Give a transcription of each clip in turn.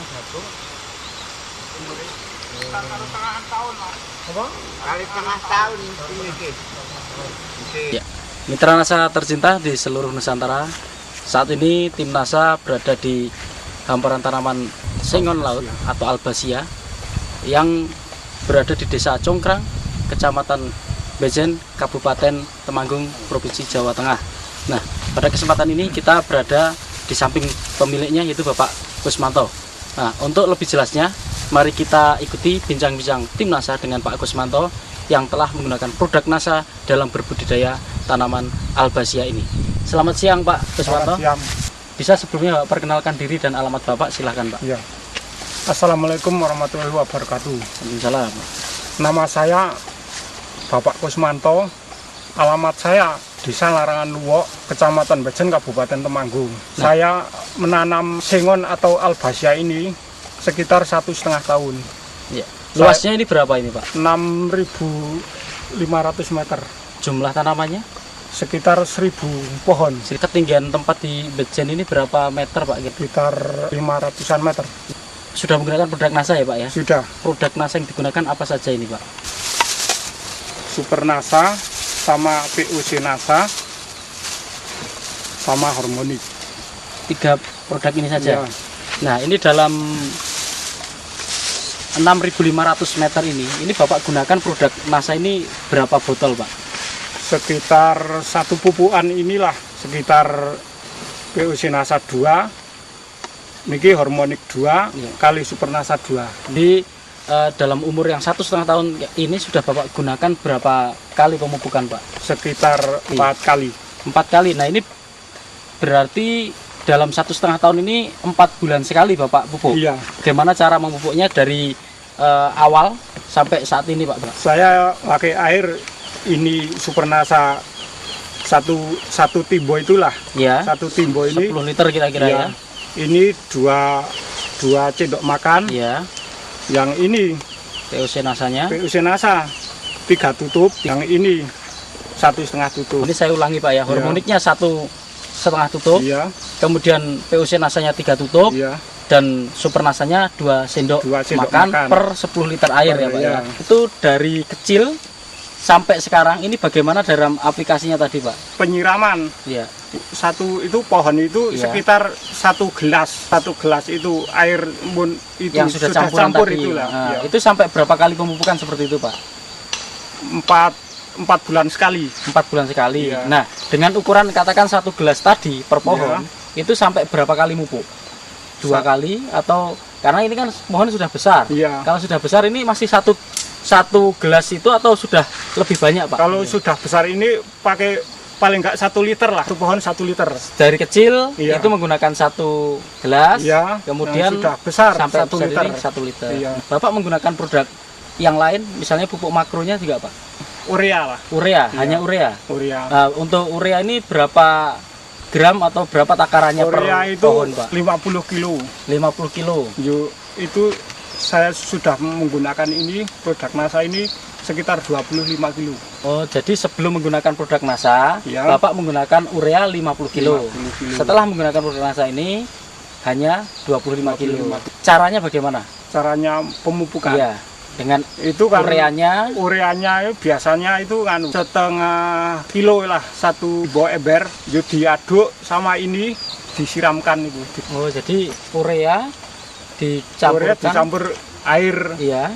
Setengah tahun lah. Apa? Kali setengah tahun ini. Ya, mitra NASA tercinta di seluruh Nusantara, saat ini tim NASA berada di hamparan tanaman sengon laut atau albasia yang berada di Desa Congkrang, Kecamatan Bejen, Kabupaten Temanggung, Provinsi Jawa Tengah. Nah, pada kesempatan ini kita berada di samping pemiliknya, yaitu Bapak Kusmanto. Nah, untuk lebih jelasnya, mari kita ikuti bincang-bincang tim NASA dengan Pak Kusmanto yang telah menggunakan produk NASA dalam berbudidaya tanaman albasia ini. Selamat siang Pak Kusmanto. Selamat siang. Bisa sebelumnya Bapak perkenalkan diri dan alamat Bapak, silahkan Pak. Ya. Assalamualaikum warahmatullahi wabarakatuh. Waalaikumsalam. Nama saya Bapak Kusmanto. Alamat saya Desa Larangan Luwok, Kecamatan Bejen, Kabupaten Temanggung. Saya menanam sengon atau albasia ini sekitar 1,5 tahun. Ya. Luasnya ini berapa ini Pak? 6.500 meter. Jumlah tanamannya? Sekitar 1.000 pohon. Ketinggian tempat di Bejen ini berapa meter Pak? Sekitar 500-an meter. Sudah menggunakan produk NASA ya Pak ya? Sudah. Produk NASA yang digunakan apa saja ini Pak? Super NASA sama POC NASA sama Harmonic. 3 produk ini saja? Ya. Nah, ini dalam 6.500 meter ini Bapak gunakan produk NASA ini berapa botol Pak? Sekitar satu pupukan inilah sekitar POC NASA 2, niki Harmonic 2 Ya. kali Super NASA 2. Di dalam umur yang 1,5 tahun ini sudah Bapak gunakan berapa kali pemupukan Pak? Sekitar 4 kali. 4 kali. Nah, ini berarti dalam 1,5 tahun ini 4 bulan sekali Bapak pupuk. Iya. Bagaimana cara memupuknya dari awal sampai saat ini Pak? Saya pakai air ini Super NASA satu timbo itulah. Ya. Satu timbo ini 10 liter kira-kira ya. Ini dua sendok makan. Ya. Yang ini POC NASA-nya. POC NASA 3 tutup, yang ini 1,5 tutup. Ini saya ulangi Pak ya. Harmoniknya 1,5 tutup. Iya. Kemudian POC NASA-nya 3 tutup. Iya. Dan Super NASA-nya 2 sendok, makan per 10 liter air ya Pak ya. Itu dari kecil sampai sekarang ini bagaimana dalam aplikasinya tadi Pak? Penyiraman. Iya. Satu itu pohon itu Iya. sekitar 1 gelas itu air itu Yang sudah campur tadi. itulah. Nah, Iya. itu sampai berapa kali pemupukan seperti itu Pak? 4 bulan sekali. 4 bulan sekali. Iya. Nah, dengan ukuran katakan 1 gelas tadi per pohon, itu sampai berapa kali mupuk? 2 kali atau karena ini kan pohon sudah besar. Iya. Kalau sudah besar ini masih satu gelas itu atau sudah lebih banyak Pak? Kalau sudah besar ini pakai paling nggak 1 liter lah. Satu pohon 1 liter. Dari kecil Iya. itu menggunakan 1 gelas, Iya. kemudian Yang sudah besar sampai 1 liter. 1 liter. Iya. Bapak menggunakan produk yang lain, misalnya pupuk makronya juga Pak? Urea lah. Urea, Iya. hanya urea. Urea. Nah, untuk urea ini berapa gram atau berapa takarannya Urea per itu pohon Pak? 50 kilo. 50 kilo. Itu saya sudah menggunakan ini produk NASA ini sekitar 25 kilo. Oh, jadi sebelum menggunakan produk NASA, Iya. Bapak menggunakan urea 50 kilo. 50 kilo. Setelah menggunakan produk NASA ini hanya 25 kilo. 25. Caranya bagaimana? Caranya pemupukan. Iya, dengan Itu kan ureanya biasanya itu kan setengah kilo lah, 1 bawa ember, jadi diaduk sama ini disiramkan itu. oh, jadi urea Urea dicampur air. Iya.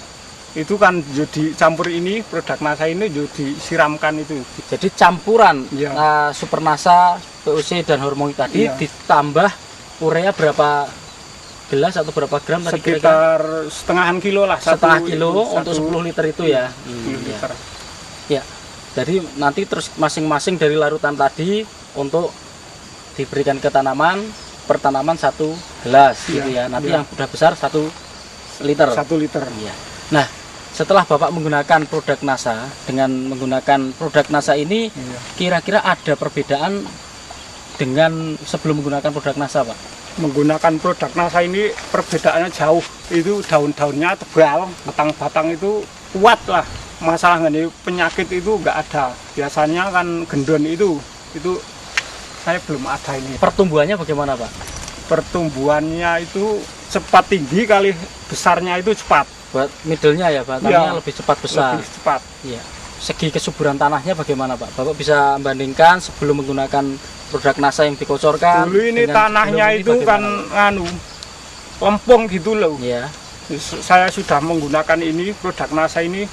Itu kan jadi campur ini produk NASA ini jadi disiramkan itu. Jadi campuran Iya. Super NASA, POC dan hormon tadi Iya. ditambah urea berapa gelas atau berapa gram tadi kira-kira? Sekitar setengahan kilo lah. Setengah kilo itu, untuk 10 liter itu ya. 10 Iya. liter. Ya. Jadi nanti terus masing-masing dari larutan tadi untuk diberikan ke tanaman, per tanaman 1 gelas gitu ya. Nanti iya. yang sudah besar 1 liter. 1 liter. Iya. Nah, setelah Bapak menggunakan produk NASA dengan menggunakan produk NASA ini, Iya. kira-kira ada perbedaan dengan sebelum menggunakan produk NASA, Pak? Menggunakan produk NASA ini perbedaannya jauh. Itu daun-daunnya tebal, batang-batang itu kuat lah. Masalah ini penyakit itu nggak ada. Biasanya kan gendon itu saya belum ada ini. Pertumbuhannya bagaimana, Pak? Pertumbuhannya itu cepat tinggi kali besarnya itu cepat. Buat middle-nya ya, batangnya Iya. lebih cepat besar. Lebih cepat. Iya. Segi kesuburan tanahnya bagaimana Pak? Bapak bisa membandingkan sebelum menggunakan produk NASA yang dikocorkan. Dulu ini dengan tanahnya sebelum ini itu kan bagaimana, lempung gitu loh. Pak? Iya. Saya sudah menggunakan ini produk NASA ini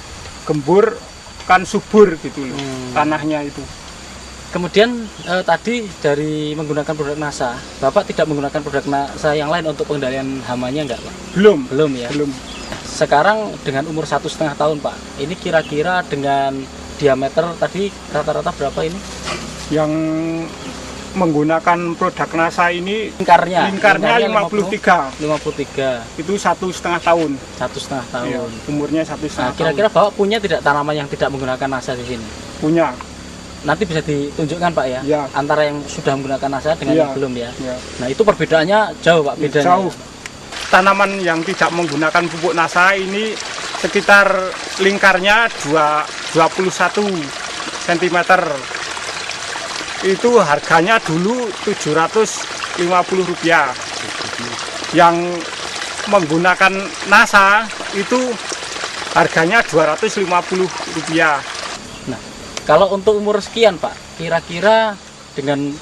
gembur kan subur gitu loh tanahnya itu. Kemudian tadi dari menggunakan produk NASA, Bapak tidak menggunakan produk NASA yang lain untuk pengendalian hamanya enggak Pak? Belum, Belum ya. belum. Sekarang dengan umur 1,5 tahun Pak, ini kira-kira dengan diameter tadi rata-rata berapa ini? Yang menggunakan produk NASA ini Lingkarnya 53. 53, Itu 1,5 tahun. 1,5 tahun. Iya, umurnya Nah, 1,5 tahun. kira-kira Bapak punya tidak tanaman yang tidak menggunakan NASA di sini? Punya. Nanti bisa ditunjukkan Pak ya, Ya. antara yang sudah menggunakan NASA dengan Iya. yang belum ya. Ya. Nah itu perbedaannya jauh Pak, bedanya. Jauh. Tanaman yang tidak menggunakan pupuk NASA ini sekitar lingkarnya 21 cm. Itu harganya dulu Rp750. Yang menggunakan NASA itu harganya Rp250. Kalau untuk umur sekian Pak, kira-kira dengan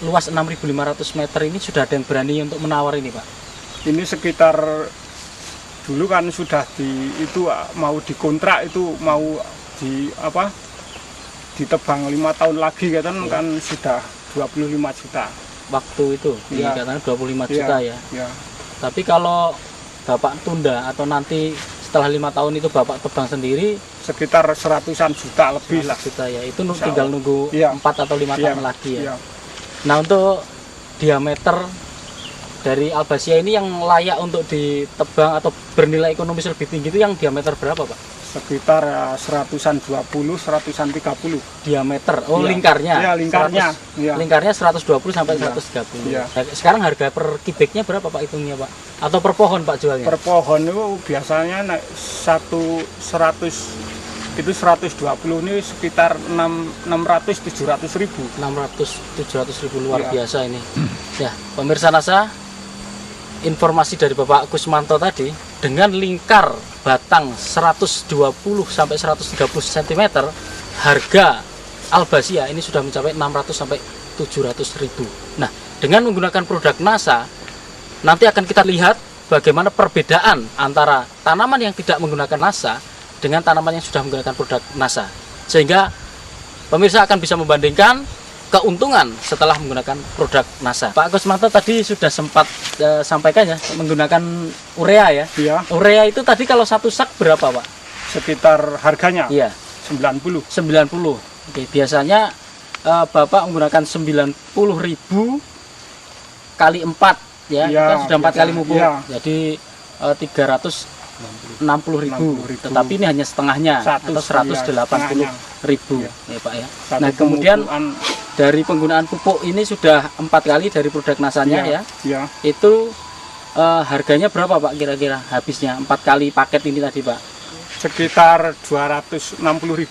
luas 6.500 meter ini sudah ada yang berani untuk menawar ini Pak? Ini sekitar dulu kan sudah mau dikontrak itu mau ditebang 5 tahun lagi kan sudah 25 juta. Waktu itu Iya. dikatakan 25 juta ya. Ya. Tapi kalau Bapak tunda atau nanti setelah 5 tahun itu Bapak tebang sendiri, Sekitar 100-an juta lebih lah. juta ya. Itu Insya tinggal Allah. nunggu Iya. 4 atau 5 Iya, tahun lagi ya. iya. Nah untuk diameter dari Albasia ini yang layak untuk ditebang atau bernilai ekonomis lebih tinggi itu yang diameter berapa Pak? Sekitar 100-an 20, 100-an 30. Diameter, oh Iya. lingkarnya? Iya, lingkarnya. 100, Iya. Lingkarnya 120 sampai Iya. 130. Iya. Nah, sekarang harga per kubiknya berapa Pak hitungnya Pak? Atau per pohon Pak jualnya? Per pohon itu biasanya naik 120 ini sekitar 600-700 ribu. 600-700 ribu luar Iya. biasa ini. Ya, pemirsa NASA, informasi dari Bapak Kusmanto tadi dengan lingkar batang 120 sampai 130 cm, harga Albasia ini sudah mencapai 600 sampai 700 ribu. Nah, dengan menggunakan produk NASA, nanti akan kita lihat bagaimana perbedaan antara tanaman yang tidak menggunakan NASA dengan tanaman yang sudah menggunakan produk NASA. Sehingga pemirsa akan bisa membandingkan keuntungan setelah menggunakan produk NASA. Pak Kusmanto tadi sudah sempat sampaikan ya, menggunakan urea ya. Iya, Urea itu tadi kalau satu sak berapa Pak? sekitar harganya Iya, 90. 90. Oke, biasanya Bapak menggunakan 90.000 kali 4 ya. Iya, Kita sudah 4 biasa. kali pupuk. Iya. Jadi 360.000. 60.000. Tetapi ini hanya setengahnya atau 180.000 ya Pak ya. Nah, kemudian dari penggunaan pupuk ini sudah 4 kali dari produk NASA-nya ya. Ya, Itu harganya berapa Pak kira-kira habisnya 4 kali paket ini tadi Pak? sekitar 260.000.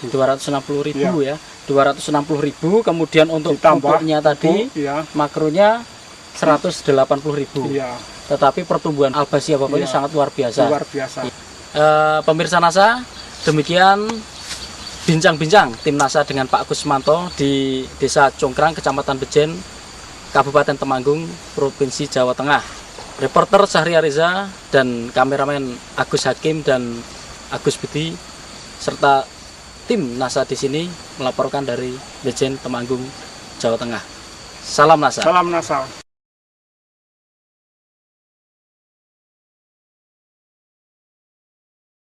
260.000 ya. 260.000, kemudian untuk Ditambah pupuknya tadi ya, makronya 180.000. iya, Tetapi pertumbuhan Albasia Bapak ini Iya. sangat luar biasa. luar biasa. Pemirsa NASA, demikian bincang-bincang tim NASA dengan Pak Kusmanto di Desa Congkrang, Kecamatan Bejen, Kabupaten Temanggung, Provinsi Jawa Tengah. Reporter Syahria Reza dan kameramen Agus Hakim dan Agus Budi serta tim NASA di sini melaporkan dari Bejen, Temanggung, Jawa Tengah. Salam NASA. Salam NASA.